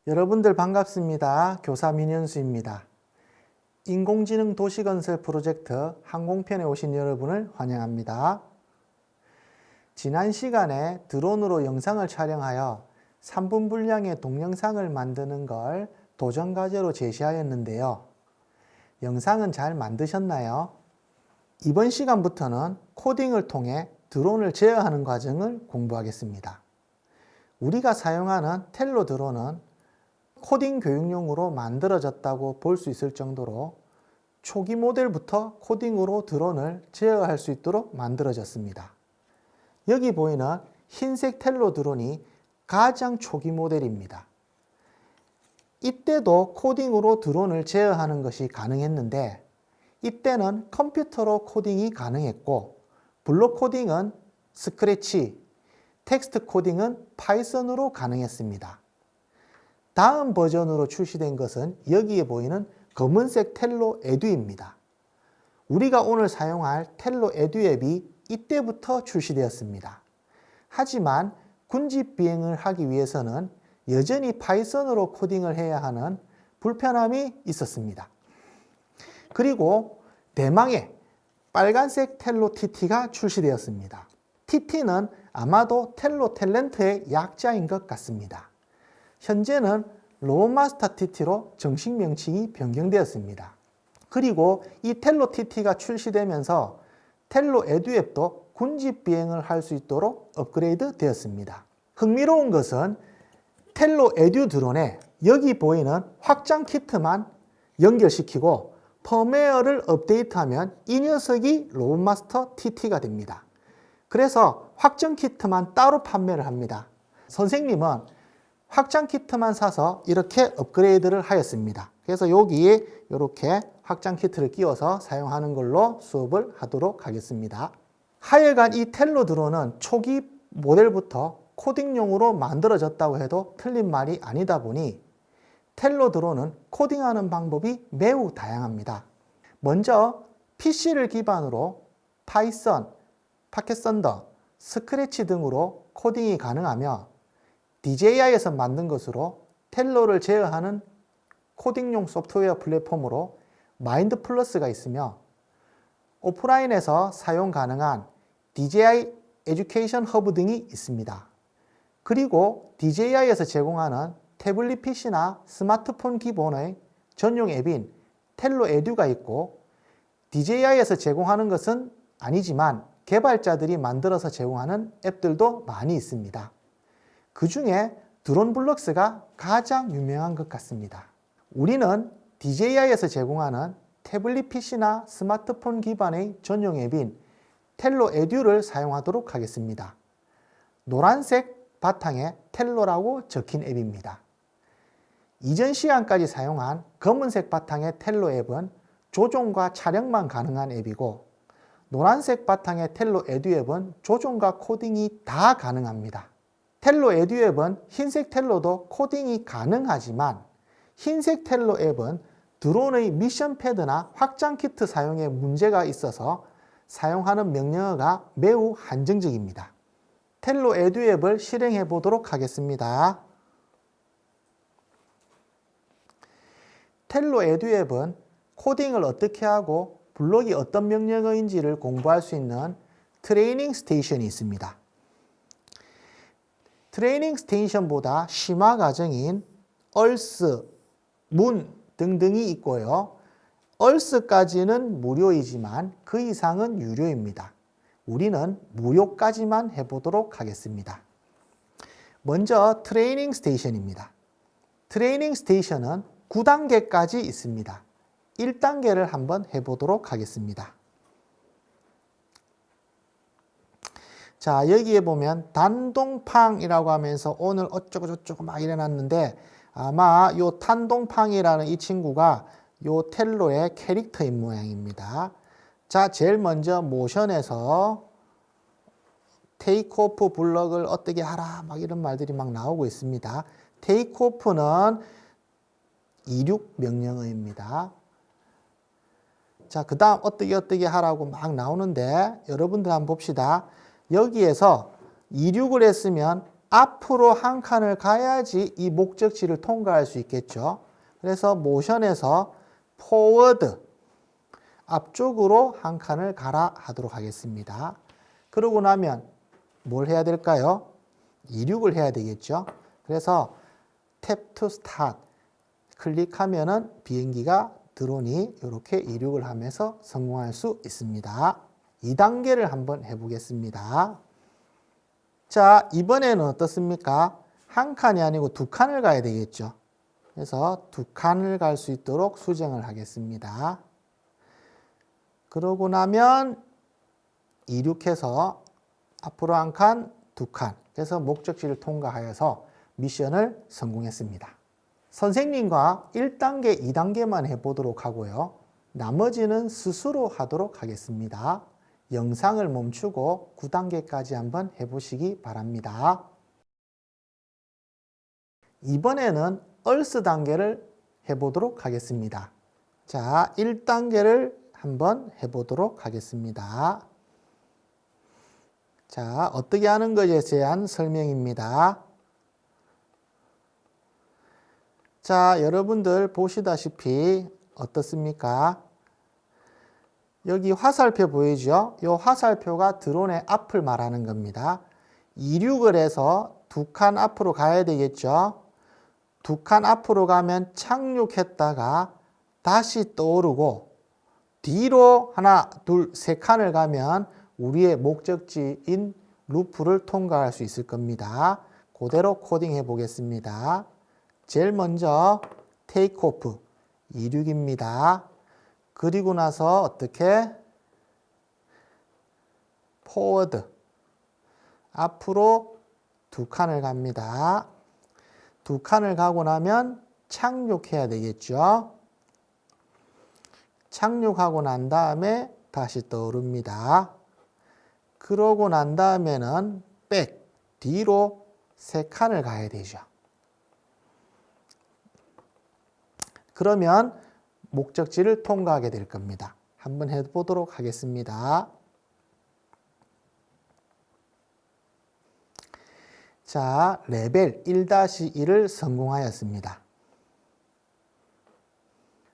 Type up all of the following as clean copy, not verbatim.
여러분들 반갑습니다. 교사 민현수입니다. 인공지능 도시건설 프로젝트 항공편에 오신 여러분을 환영합니다. 지난 시간에 드론으로 영상을 촬영하여 3분 분량의 동영상을 만드는 걸 도전 과제로 제시하였는데요. 영상은 잘 만드셨나요? 이번 시간부터는 코딩을 통해 드론을 제어하는 과정을 공부하겠습니다. 우리가 사용하는 텔로 드론은 코딩 교육용으로 만들어졌다고 볼 수 있을 정도로 초기 모델부터 코딩으로 드론을 제어할 수 있도록 만들어졌습니다. 여기 보이는 흰색 텔로 드론이 가장 초기 모델입니다. 이때도 코딩으로 드론을 제어하는 것이 가능했는데 이때는 컴퓨터로 코딩이 가능했고 블록 코딩은 스크래치, 텍스트 코딩은 파이썬으로 가능했습니다. 다음 버전으로 출시된 것은 여기에 보이는 검은색 텔로 에듀입니다. 우리가 오늘 사용할 텔로 에듀 앱이 이때부터 출시되었습니다. 하지만 군집 비행을 하기 위해서는 여전히 파이썬으로 코딩을 해야 하는 불편함이 있었습니다. 그리고 대망의 빨간색 텔로 TT가 출시되었습니다. TT는 아마도 텔로 탤런트의 약자인 것 같습니다. 현재는 로마스터 TT로 정식 명칭이 변경되었습니다. 그리고 이 텔로 TT가 출시되면서 텔로 에듀 앱도 군집 비행을 할 수 있도록 업그레이드 되었습니다. 흥미로운 것은 텔로 에듀 드론에 여기 보이는 확장 키트만 연결시키고 펌웨어를 업데이트하면 이 녀석이 로마스터 TT가 됩니다. 그래서 확장 키트만 따로 판매를 합니다. 선생님은 확장 키트만 사서 이렇게 업그레이드를 하였습니다. 그래서 여기에 이렇게 확장 키트를 끼워서 사용하는 걸로 수업을 하도록 하겠습니다. 하여간 이 텔로 드론은 초기 모델부터 코딩용으로 만들어졌다고 해도 틀린 말이 아니다 보니 텔로 드론은 코딩하는 방법이 매우 다양합니다. 먼저 PC를 기반으로 파이썬, 파켓썬더, 스크래치 등으로 코딩이 가능하며 DJI에서 만든 것으로 텔로를 제어하는 코딩용 소프트웨어 플랫폼으로 마인드 플러스가 있으며 오프라인에서 사용 가능한 DJI 에듀케이션 허브 등이 있습니다. 그리고 DJI에서 제공하는 태블릿 PC나 스마트폰 기본의 전용 앱인 텔로 에듀가 있고 DJI에서 제공하는 것은 아니지만 개발자들이 만들어서 제공하는 앱들도 많이 있습니다. 그 중에 드론블럭스가 가장 유명한 것 같습니다. 우리는 DJI에서 제공하는 태블릿 PC나 스마트폰 기반의 전용 앱인 텔로 에듀를 사용하도록 하겠습니다. 노란색 바탕에 텔로라고 적힌 앱입니다. 이전 시간까지 사용한 검은색 바탕의 텔로 앱은 조종과 촬영만 가능한 앱이고 노란색 바탕의 텔로 에듀 앱은 조종과 코딩이 다 가능합니다. 텔로 에듀 앱은 흰색 텔로도 코딩이 가능하지만 흰색 텔로 앱은 드론의 미션 패드나 확장 키트 사용에 문제가 있어서 사용하는 명령어가 매우 한정적입니다. 텔로 에듀 앱을 실행해 보도록 하겠습니다. 텔로 에듀 앱은 코딩을 어떻게 하고 블록이 어떤 명령어인지를 공부할 수 있는 트레이닝 스테이션이 있습니다. 트레이닝 스테이션보다 심화 과정인 얼스, 문 등등이 있고요. 얼스까지는 무료이지만 그 이상은 유료입니다. 우리는 무료까지만 해보도록 하겠습니다. 먼저 트레이닝 스테이션입니다. 트레이닝 스테이션은 9단계까지 있습니다. 1단계를 한번 해보도록 하겠습니다. 자, 여기에 보면 단동팡이라고 하면서 오늘 어쩌고저쩌고 막 이래놨는데 아마 요 탄동팡이라는 이 친구가 요 텔로의 캐릭터인 모양입니다. 자, 제일 먼저 모션에서 테이크오프 블럭을 어떻게 하라 막 이런 말들이 막 나오고 있습니다. 테이크오프는 이륙 명령어입니다. 자, 그 다음 어떻게 하라고 막 나오는데 여러분들 한번 봅시다. 여기에서 이륙을 했으면 앞으로 한 칸을 가야지 이 목적지를 통과할 수 있겠죠. 그래서 모션에서 forward, 앞쪽으로 한 칸을 가라 하도록 하겠습니다. 그러고 나면 뭘 해야 될까요? 이륙을 해야 되겠죠. 그래서 tap to start 클릭하면은 비행기가 드론이 이렇게 이륙을 하면서 성공할 수 있습니다. 2단계를 한번 해보겠습니다. 자, 이번에는 어떻습니까? 한 칸이 아니고 두 칸을 가야 되겠죠. 그래서 두 칸을 갈 수 있도록 수정을 하겠습니다. 그러고 나면 이륙해서 앞으로 한 칸, 두 칸. 그래서 목적지를 통과하여서 미션을 성공했습니다. 선생님과 1단계, 2단계만 해보도록 하고요. 나머지는 스스로 하도록 하겠습니다. 영상을 멈추고 9단계까지 한번 해보시기 바랍니다. 이번에는 얼스 단계를 해보도록 하겠습니다. 자, 1단계를 한번 해보도록 하겠습니다. 자, 어떻게 하는 것에 대한 설명입니다. 자, 여러분들 보시다시피 어떻습니까? 여기 화살표 보이죠? 이 화살표가 드론의 앞을 말하는 겁니다. 이륙을 해서 두 칸 앞으로 가야 되겠죠? 두 칸 앞으로 가면 착륙했다가 다시 떠오르고 뒤로 하나, 둘, 세 칸을 가면 우리의 목적지인 루프를 통과할 수 있을 겁니다. 그대로 코딩해 보겠습니다. 제일 먼저 테이크 오프, 이륙입니다. 그리고 나서 어떻게? 포워드, 앞으로 두 칸을 갑니다. 두 칸을 가고 나면 착륙해야 되겠죠. 착륙하고 난 다음에 다시 떠오릅니다. 그러고 난 다음에는 백, 뒤로 세 칸을 가야 되죠. 그러면 목적지를 통과하게 될 겁니다. 한번 해보도록 하겠습니다. 자, 레벨 1-1을 성공하였습니다.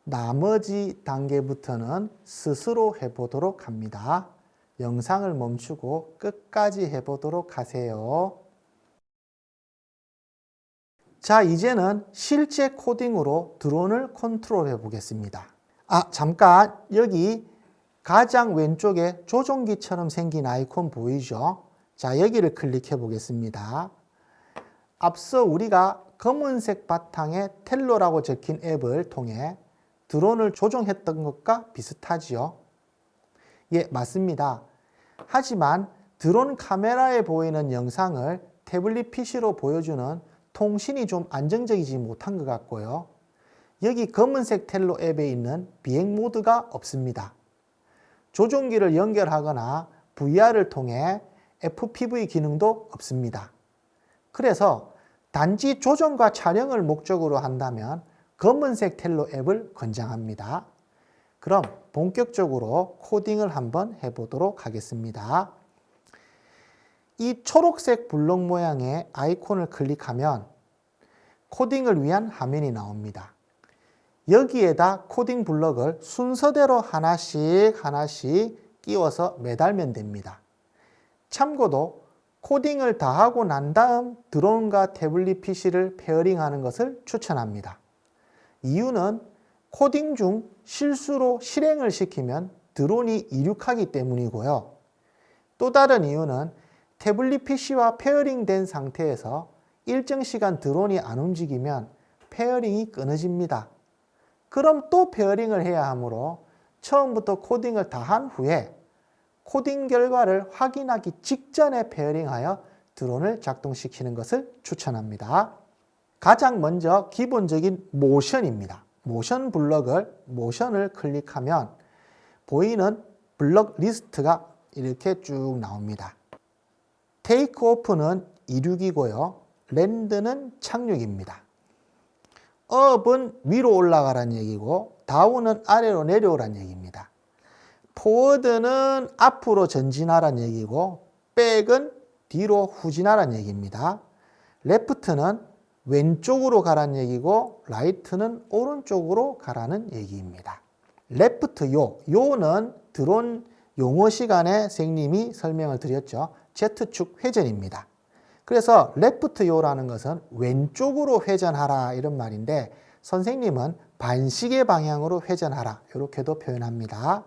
나머지 단계부터는 스스로 해보도록 합니다. 영상을 멈추고 끝까지 해보도록 하세요. 자, 이제는 실제 코딩으로 드론을 컨트롤해 보겠습니다. 잠깐 여기 가장 왼쪽에 조종기처럼 생긴 아이콘 보이죠? 자, 여기를 클릭해 보겠습니다. 앞서 우리가 검은색 바탕에 텔로라고 적힌 앱을 통해 드론을 조종했던 것과 비슷하지요? 예, 맞습니다. 하지만 드론 카메라에 보이는 영상을 태블릿 PC로 보여주는 통신이 좀 안정적이지 못한 것 같고요. 여기 검은색 텔로 앱에 있는 비행 모드가 없습니다. 조종기를 연결하거나 VR을 통해 FPV 기능도 없습니다. 그래서 단지 조종과 촬영을 목적으로 한다면 검은색 텔로 앱을 권장합니다. 그럼 본격적으로 코딩을 한번 해보도록 하겠습니다. 이 초록색 블록 모양의 아이콘을 클릭하면 코딩을 위한 화면이 나옵니다. 여기에다 코딩 블록을 순서대로 하나씩 끼워서 매달면 됩니다. 참고로 코딩을 다 하고 난 다음 드론과 태블릿 PC를 페어링하는 것을 추천합니다. 이유는 코딩 중 실수로 실행을 시키면 드론이 이륙하기 때문이고요. 또 다른 이유는 태블릿 PC와 페어링된 상태에서 일정 시간 드론이 안 움직이면 페어링이 끊어집니다. 그럼 또 페어링을 해야 하므로 처음부터 코딩을 다 한 후에 코딩 결과를 확인하기 직전에 페어링하여 드론을 작동시키는 것을 추천합니다. 가장 먼저 기본적인 모션입니다. 모션을 클릭하면 보이는 블록 리스트가 이렇게 쭉 나옵니다. 테이크 오프는 이륙이고요. 랜드는 착륙입니다. 업은 위로 올라가라는 얘기고 다운은 아래로 내려오라는 얘기입니다. 포워드는 앞으로 전진하라는 얘기고 백은 뒤로 후진하라는 얘기입니다. left는 왼쪽으로 가라는 얘기고 right는 오른쪽으로 가라는 얘기입니다. left 요는 드론 용어 시간에 선생님이 설명을 드렸죠. Z축 회전입니다. 그래서 left 요라는 것은 왼쪽으로 회전하라 이런 말인데 선생님은 반시계 방향으로 회전하라 이렇게도 표현합니다.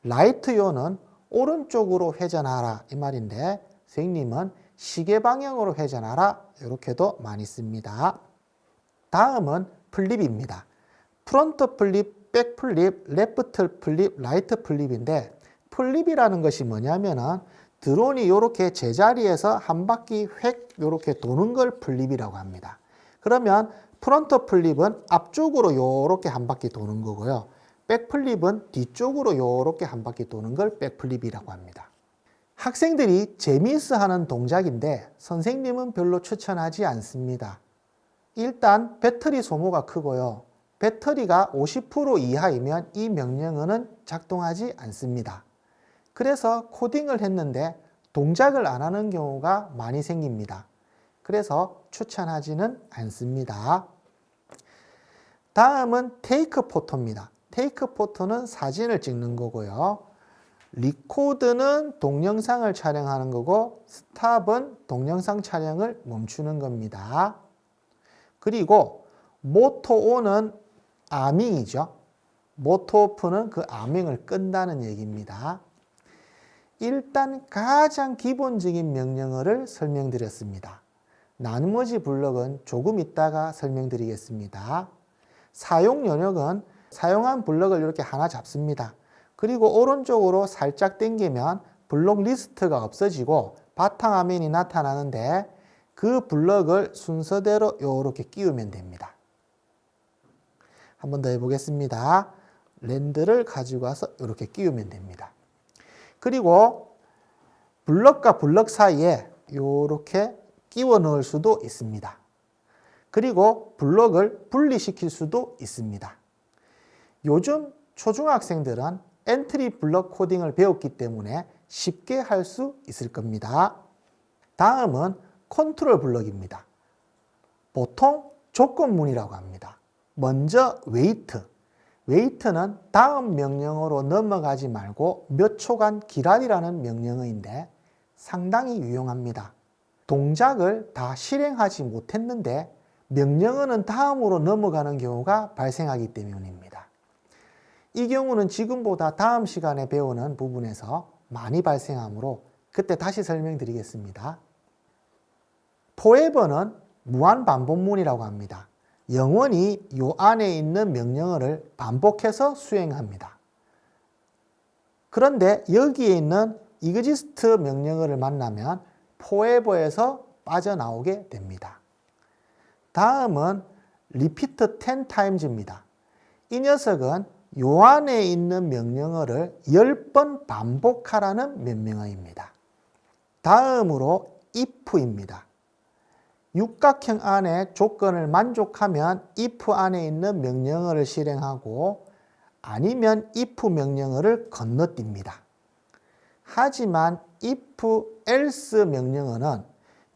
right 요는 오른쪽으로 회전하라 이 말인데 선생님은 시계 방향으로 회전하라 이렇게도 많이 씁니다. 다음은 플립입니다. 프론트 플립, 백 플립, 레프트 플립, 라이트 플립인데 플립이라는 것이 뭐냐면은 드론이 이렇게 제자리에서 한 바퀴 획 이렇게 도는 걸 플립이라고 합니다. 그러면 프론트 플립은 앞쪽으로 이렇게 한 바퀴 도는 거고요. 백 플립은 뒤쪽으로 이렇게 한 바퀴 도는 걸 백 플립이라고 합니다. 학생들이 재미있어 하는 동작인데 선생님은 별로 추천하지 않습니다. 일단 배터리 소모가 크고요. 배터리가 50% 이하이면 이 명령어는 작동하지 않습니다. 그래서 코딩을 했는데 동작을 안 하는 경우가 많이 생깁니다. 그래서 추천하지는 않습니다. 다음은 테이크 포토입니다. 테이크 포토는 사진을 찍는 거고요. 리코드는 동영상을 촬영하는 거고 스탑은 동영상 촬영을 멈추는 겁니다. 그리고 모토온은 아밍이죠. 모토오프는 그 아밍을 끈다는 얘기입니다. 일단 가장 기본적인 명령어를 설명드렸습니다. 나머지 블럭은 조금 있다가 설명드리겠습니다. 사용 영역은 사용한 블럭을 이렇게 하나 잡습니다. 그리고 오른쪽으로 살짝 당기면 블록 리스트가 없어지고 바탕화면이 나타나는데 그 블럭을 순서대로 이렇게 끼우면 됩니다. 한 번 더 해보겠습니다. 랜드를 가지고 와서 이렇게 끼우면 됩니다. 그리고 블럭과 블럭 사이에 이렇게 끼워 넣을 수도 있습니다. 그리고 블럭을 분리시킬 수도 있습니다. 요즘 초중학생들은 엔트리 블럭 코딩을 배웠기 때문에 쉽게 할 수 있을 겁니다. 다음은 컨트롤 블럭입니다. 보통 조건문이라고 합니다. 먼저 웨이트. 웨이트는 다음 명령어로 넘어가지 말고 몇 초간 기다리라는 명령어인데 상당히 유용합니다. 동작을 다 실행하지 못했는데 명령어는 다음으로 넘어가는 경우가 발생하기 때문입니다. 이 경우는 지금보다 다음 시간에 배우는 부분에서 많이 발생하므로 그때 다시 설명드리겠습니다. forever는 무한 반복문이라고 합니다. 영원히 요 안에 있는 명령어를 반복해서 수행합니다. 그런데 여기에 있는 exist 명령어를 만나면 forever에서 빠져나오게 됩니다. 다음은 repeat 10 times입니다. 이 녀석은 요 안에 있는 명령어를 10번 반복하라는 명령어입니다. 다음으로 if입니다. 육각형 안에 조건을 만족하면 if 안에 있는 명령어를 실행하고 아니면 if 명령어를 건너뜁니다. 하지만 if else 명령어는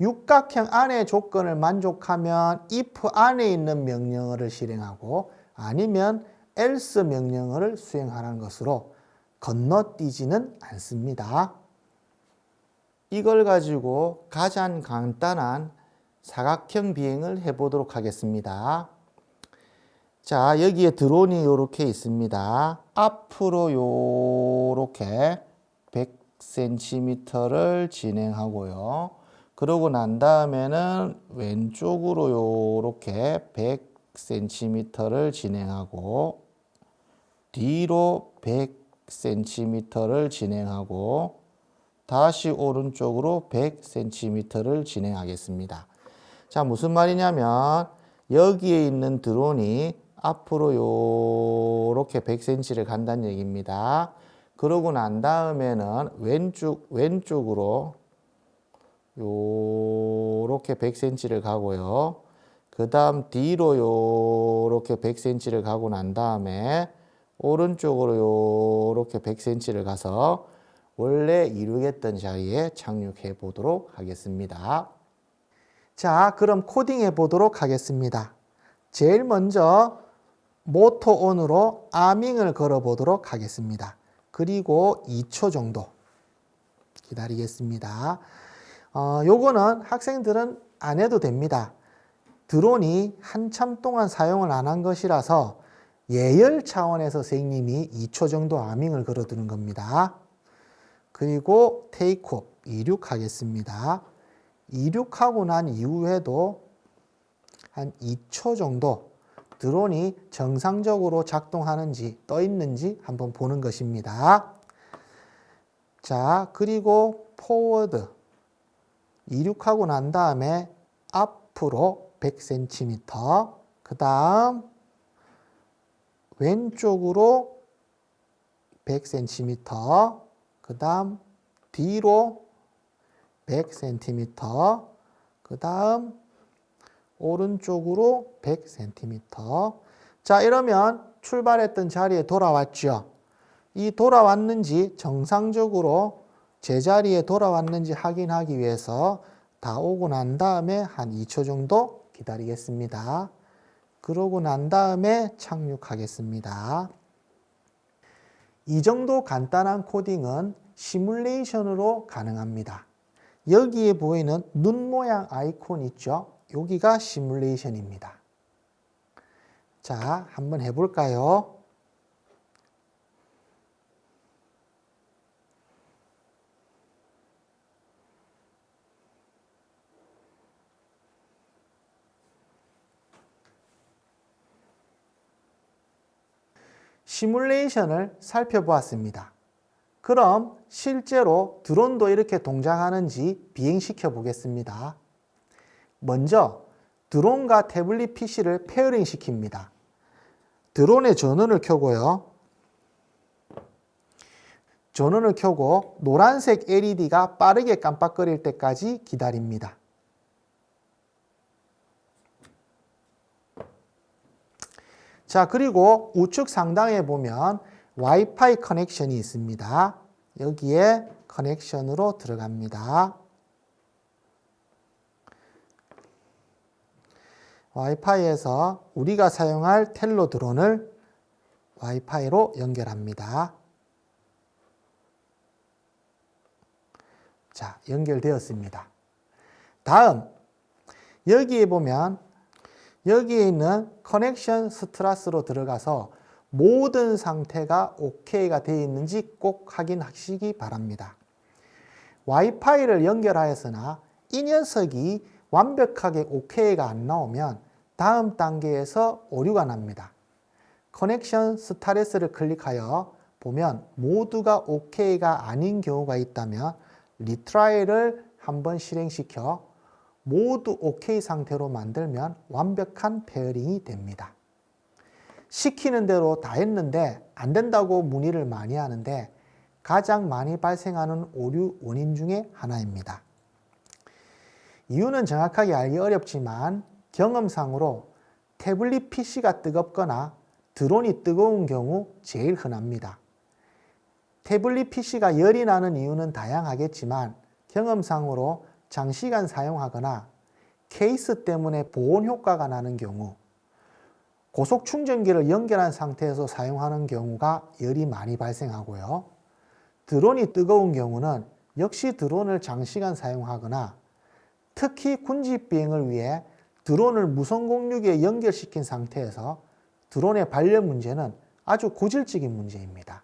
육각형 안에 조건을 만족하면 if 안에 있는 명령어를 실행하고 아니면 else 명령어를 수행하라는 것으로 건너뛰지는 않습니다. 이걸 가지고 가장 간단한 사각형 비행을 해보도록 하겠습니다. 자, 여기에 드론이 이렇게 있습니다. 앞으로 이렇게 100cm를 진행하고요. 그러고 난 다음에는 왼쪽으로 이렇게 100cm를 진행하고 뒤로 100cm를 진행하고 다시 오른쪽으로 100cm를 진행하겠습니다. 자, 무슨 말이냐면 여기에 있는 드론이 앞으로 이렇게 100cm를 간다는 얘기입니다. 그러고 난 다음에는 왼쪽으로 요렇게 100cm를 가고요. 그 다음 뒤로 요렇게 100cm를 가고 난 다음에 오른쪽으로 요렇게 100cm를 가서 원래 이루겠던 자리에 착륙해 보도록 하겠습니다. 자, 그럼 코딩해 보도록 하겠습니다. 제일 먼저 모터 온으로 아밍을 걸어 보도록 하겠습니다. 그리고 2초 정도 기다리겠습니다. 요거는 학생들은 안 해도 됩니다. 드론이 한참 동안 사용을 안 한 것이라서 예열 차원에서 선생님이 2초 정도 아밍을 걸어두는 겁니다. 그리고 테이크오프 이륙하겠습니다. 이륙하고 난 이후에도 한 2초 정도 드론이 정상적으로 작동하는지 떠 있는지 한번 보는 것입니다. 자, 그리고 포워드 이륙하고 난 다음에 앞으로 100cm, 그 다음 왼쪽으로 100cm, 그 다음 뒤로 100cm, 그 다음 오른쪽으로 100cm. 자, 이러면 출발했던 자리에 돌아왔죠. 이 돌아왔는지 정상적으로 제자리에 돌아왔는지 확인하기 위해서 다 오고 난 다음에 한 2초 정도 기다리겠습니다. 그러고 난 다음에 착륙하겠습니다. 이 정도 간단한 코딩은 시뮬레이션으로 가능합니다. 여기에 보이는 눈 모양 아이콘 있죠? 여기가 시뮬레이션입니다. 자, 한번 해볼까요? 시뮬레이션을 살펴보았습니다. 그럼 실제로 드론도 이렇게 동작하는지 비행시켜 보겠습니다. 먼저 드론과 태블릿 PC를 페어링 시킵니다. 드론의 전원을 켜고요. 전원을 켜고 노란색 LED가 빠르게 깜빡거릴 때까지 기다립니다. 자, 그리고 우측 상단에 보면 와이파이 커넥션이 있습니다. 여기에 커넥션으로 들어갑니다. 와이파이에서 우리가 사용할 텔로 드론을 와이파이로 연결합니다. 자, 연결되었습니다. 다음, 여기에 보면 여기에 있는 커넥션 스트라스로 들어가서 모든 상태가 OK가 되어 있는지 꼭 확인하시기 바랍니다. 와이파이를 연결하였으나 이 녀석이 완벽하게 OK가 안 나오면 다음 단계에서 오류가 납니다. 커넥션 스타레스를 클릭하여 보면 모두가 OK가 아닌 경우가 있다면 리트라이를 한번 실행시켜 모두 OK 상태로 만들면 완벽한 페어링이 됩니다. 시키는 대로 다 했는데 안 된다고 문의를 많이 하는데 가장 많이 발생하는 오류 원인 중에 하나입니다. 이유는 정확하게 알기 어렵지만 경험상으로 태블릿 PC가 뜨겁거나 드론이 뜨거운 경우 제일 흔합니다. 태블릿 PC가 열이 나는 이유는 다양하겠지만 경험상으로 장시간 사용하거나 케이스 때문에 보온 효과가 나는 경우, 고속 충전기를 연결한 상태에서 사용하는 경우가 열이 많이 발생하고요. 드론이 뜨거운 경우는 역시 드론을 장시간 사용하거나 특히 군집 비행을 위해 드론을 무선 공유기에 연결시킨 상태에서 드론의 발열 문제는 아주 고질적인 문제입니다.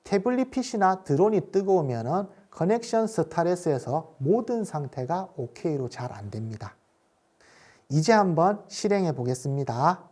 태블릿 PC나 드론이 뜨거우면 커넥션 스타레스에서 모든 상태가 OK로 잘 안 됩니다. 이제 한번 실행해 보겠습니다.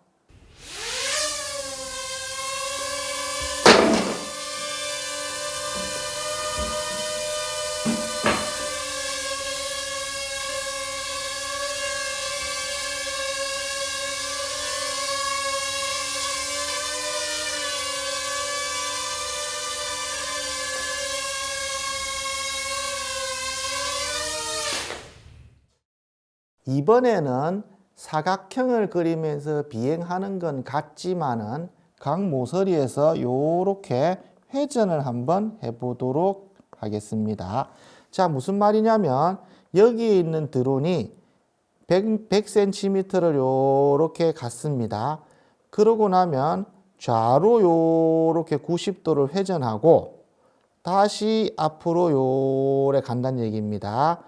이번에는 사각형을 그리면서 비행하는 건 같지만은 각 모서리에서 이렇게 회전을 한번 해보도록 하겠습니다. 자, 무슨 말이냐면 여기에 있는 드론이 100cm를 요렇게 갔습니다. 그러고 나면 좌로 요렇게 90도를 회전하고 다시 앞으로 요래 간다는 얘기입니다.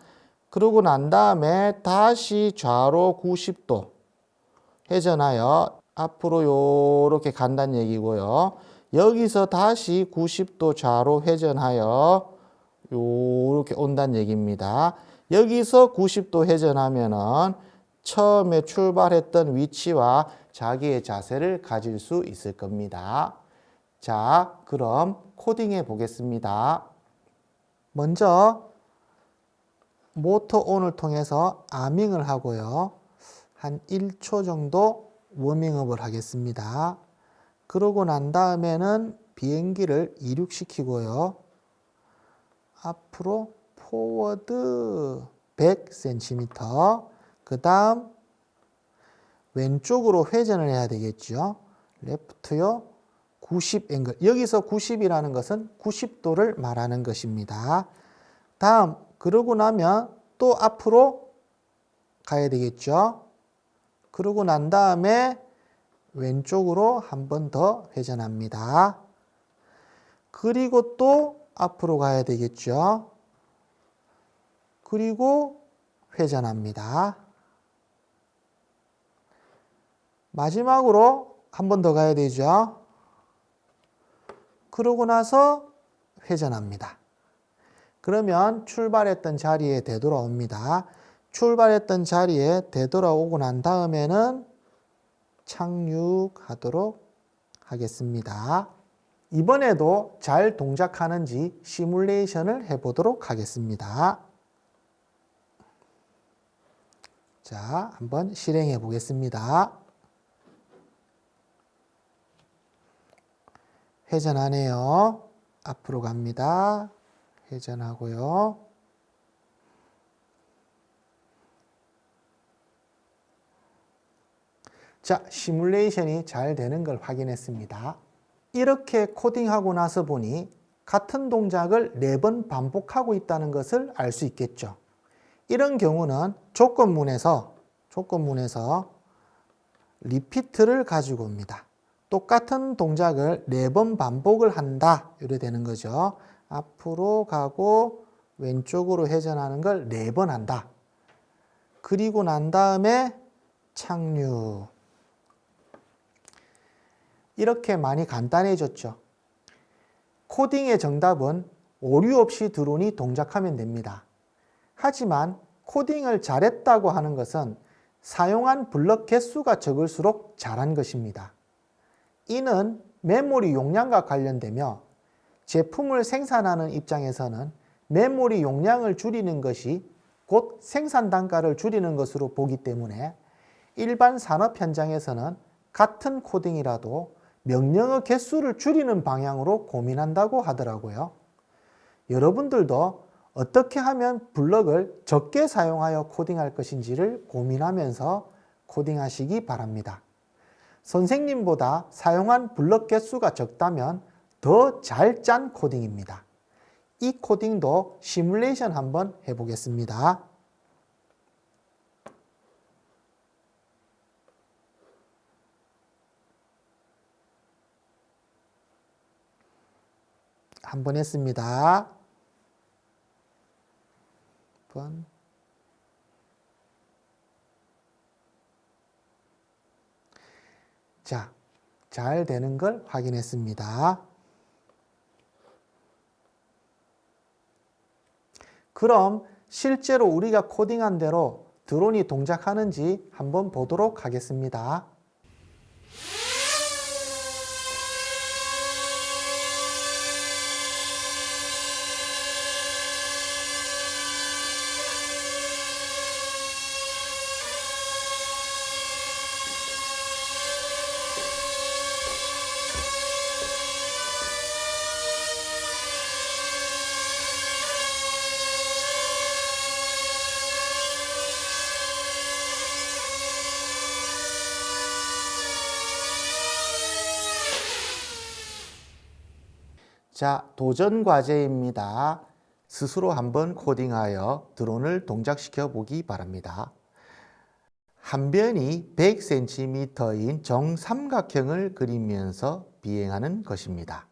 그러고 난 다음에 다시 좌로 90도 회전하여 앞으로 요렇게 간다는 얘기고요. 여기서 다시 90도 좌로 회전하여 요렇게 온다는 얘기입니다. 여기서 90도 회전하면은 처음에 출발했던 위치와 자기의 자세를 가질 수 있을 겁니다. 자, 그럼 코딩해 보겠습니다. 먼저 모터 온을 통해서 아밍을 하고요. 한 1초 정도 워밍업을 하겠습니다. 그러고 난 다음에는 비행기를 이륙시키고요. 앞으로 포워드 100cm, 그 다음 왼쪽으로 회전을 해야 되겠죠. 레프트요 90 앵글. 여기서 90이라는 것은 90도를 말하는 것입니다. 다음 그러고 나면 또 앞으로 가야 되겠죠. 그러고 난 다음에 왼쪽으로 한 번 더 회전합니다. 그리고 또 앞으로 가야 되겠죠. 그리고 회전합니다. 마지막으로 한 번 더 가야 되죠. 그러고 나서 회전합니다. 그러면 출발했던 자리에 되돌아옵니다. 출발했던 자리에 되돌아오고 난 다음에는 착륙하도록 하겠습니다. 이번에도 잘 동작하는지 시뮬레이션을 해보도록 하겠습니다. 자, 한번 실행해 보겠습니다. 회전하네요. 앞으로 갑니다. 회전하고요. 자, 시뮬레이션이 잘 되는 걸 확인했습니다. 이렇게 코딩하고 나서 보니 같은 동작을 4번 반복하고 있다는 것을 알 수 있겠죠. 이런 경우는 조건문에서 리피트를 가지고 옵니다. 똑같은 동작을 4번 반복을 한다. 이래 되는 거죠. 앞으로 가고 왼쪽으로 회전하는 걸 4번 한다. 그리고 난 다음에 착륙. 이렇게 많이 간단해졌죠. 코딩의 정답은 오류 없이 드론이 동작하면 됩니다. 하지만 코딩을 잘했다고 하는 것은 사용한 블럭 개수가 적을수록 잘한 것입니다. 이는 메모리 용량과 관련되며 제품을 생산하는 입장에서는 메모리 용량을 줄이는 것이 곧 생산 단가를 줄이는 것으로 보기 때문에 일반 산업 현장에서는 같은 코딩이라도 명령어 개수를 줄이는 방향으로 고민한다고 하더라고요. 여러분들도 어떻게 하면 블럭을 적게 사용하여 코딩할 것인지를 고민하면서 코딩하시기 바랍니다. 선생님보다 사용한 블럭 개수가 적다면 더 잘 짠 코딩입니다. 이 코딩도 시뮬레이션 한번 해보겠습니다. 한번 했습니다. 번. 자, 잘 되는 걸 확인했습니다. 그럼 실제로 우리가 코딩한 대로 드론이 동작하는지 한번 보도록 하겠습니다. 자, 도전 과제입니다. 스스로 한번 코딩하여 드론을 동작시켜 보기 바랍니다. 한 변이 100cm인 정삼각형을 그리면서 비행하는 것입니다.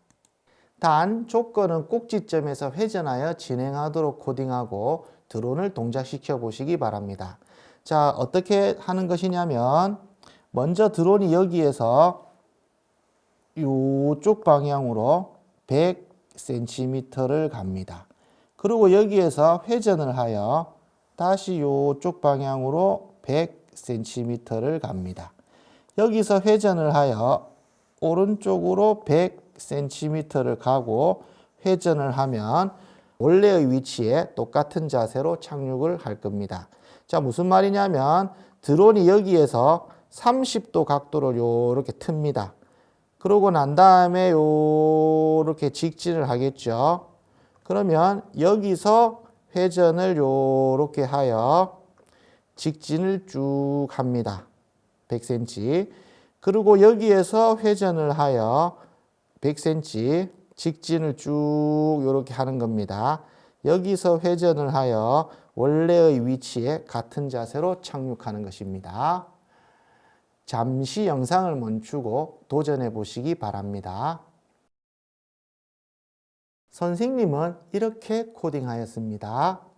단 조건은 꼭지점에서 회전하여 진행하도록 코딩하고 드론을 동작시켜 보시기 바랍니다. 자, 어떻게 하는 것이냐면 먼저 드론이 여기에서 이쪽 방향으로 100cm를 갑니다. 그리고 여기에서 회전을 하여 다시 이쪽 방향으로 100cm를 갑니다. 여기서 회전을 하여 오른쪽으로 100cm를 가고 회전을 하면 원래의 위치에 똑같은 자세로 착륙을 할 겁니다. 자, 무슨 말이냐면 드론이 여기에서 30도 각도를 요렇게 틉니다. 그러고 난 다음에 요렇게 직진을 하겠죠. 그러면 여기서 회전을 요렇게 하여 직진을 쭉 합니다. 100cm. 그리고 여기에서 회전을 하여 100cm 직진을 쭉 요렇게 하는 겁니다. 여기서 회전을 하여 원래의 위치에 같은 자세로 착륙하는 것입니다. 잠시 영상을 멈추고 도전해 보시기 바랍니다. 선생님은 이렇게 코딩하였습니다.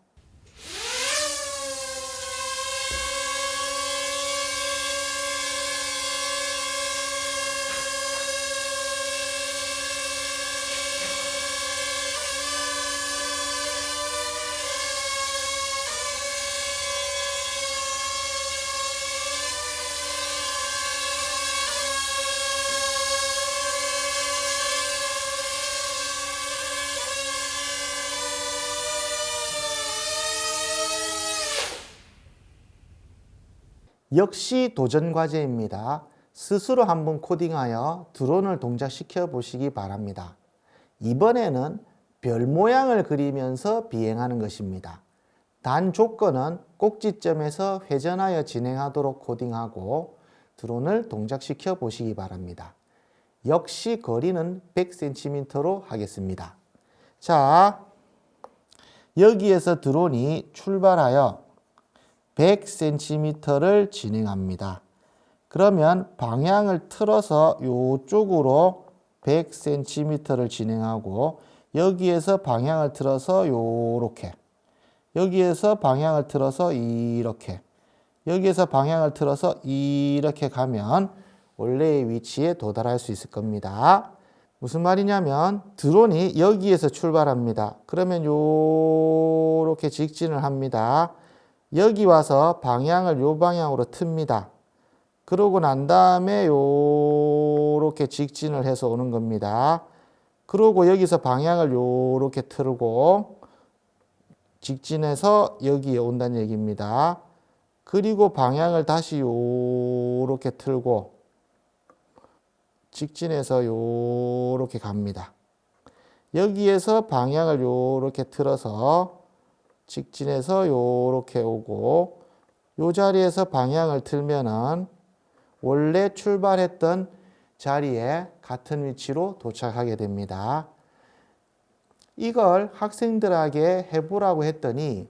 역시 도전 과제입니다. 스스로 한번 코딩하여 드론을 동작시켜 보시기 바랍니다. 이번에는 별 모양을 그리면서 비행하는 것입니다. 단 조건은 꼭지점에서 회전하여 진행하도록 코딩하고 드론을 동작시켜 보시기 바랍니다. 역시 거리는 100cm로 하겠습니다. 자, 여기에서 드론이 출발하여 100cm를 진행합니다. 그러면 방향을 틀어서 이쪽으로 100cm를 진행하고 여기에서 방향을 틀어서 요렇게, 여기에서 방향을 틀어서 이렇게, 여기에서 방향을 틀어서 이렇게 가면 원래의 위치에 도달할 수 있을 겁니다. 무슨 말이냐면 드론이 여기에서 출발합니다. 그러면 요렇게 직진을 합니다. 여기 와서 방향을 요 방향으로 틉니다. 그러고 난 다음에 요렇게 직진을 해서 오는 겁니다. 그러고 여기서 방향을 요렇게 틀고 직진해서 여기에 온다는 얘기입니다. 그리고 방향을 다시 요렇게 틀고 직진해서 요렇게 갑니다. 여기에서 방향을 요렇게 틀어서 직진해서 요렇게 오고 요 자리에서 방향을 틀면은 원래 출발했던 자리에 같은 위치로 도착하게 됩니다. 이걸 학생들에게 해보라고 했더니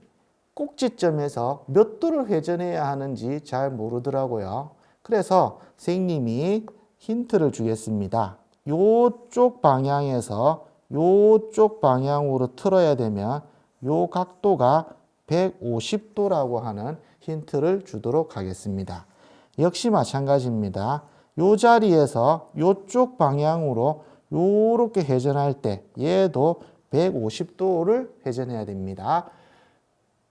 꼭지점에서 몇 도를 회전해야 하는지 잘 모르더라고요. 그래서 선생님이 힌트를 주겠습니다. 요쪽 방향에서 요쪽 방향으로 틀어야 되면 요 각도가 150도라고 하는 힌트를 주도록 하겠습니다. 역시 마찬가지입니다. 요 자리에서 요쪽 방향으로 요렇게 회전할 때 얘도 150도를 회전해야 됩니다.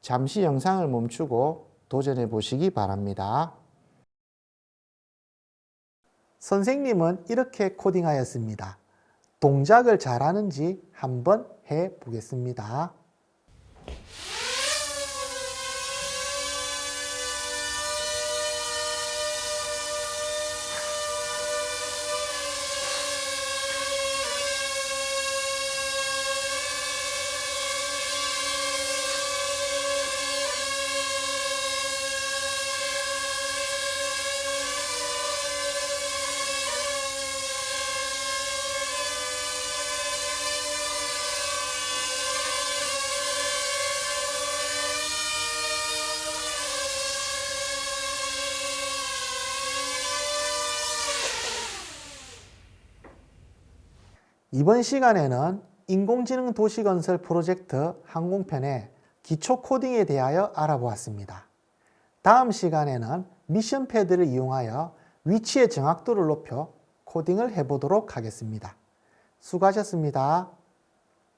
잠시 영상을 멈추고 도전해 보시기 바랍니다. 선생님은 이렇게 코딩하였습니다. 동작을 잘하는지 한번 해 보겠습니다. 이번 시간에는 인공지능 도시건설 프로젝트 항공편의 기초 코딩에 대하여 알아보았습니다. 다음 시간에는 미션 패드를 이용하여 위치의 정확도를 높여 코딩을 해보도록 하겠습니다. 수고하셨습니다.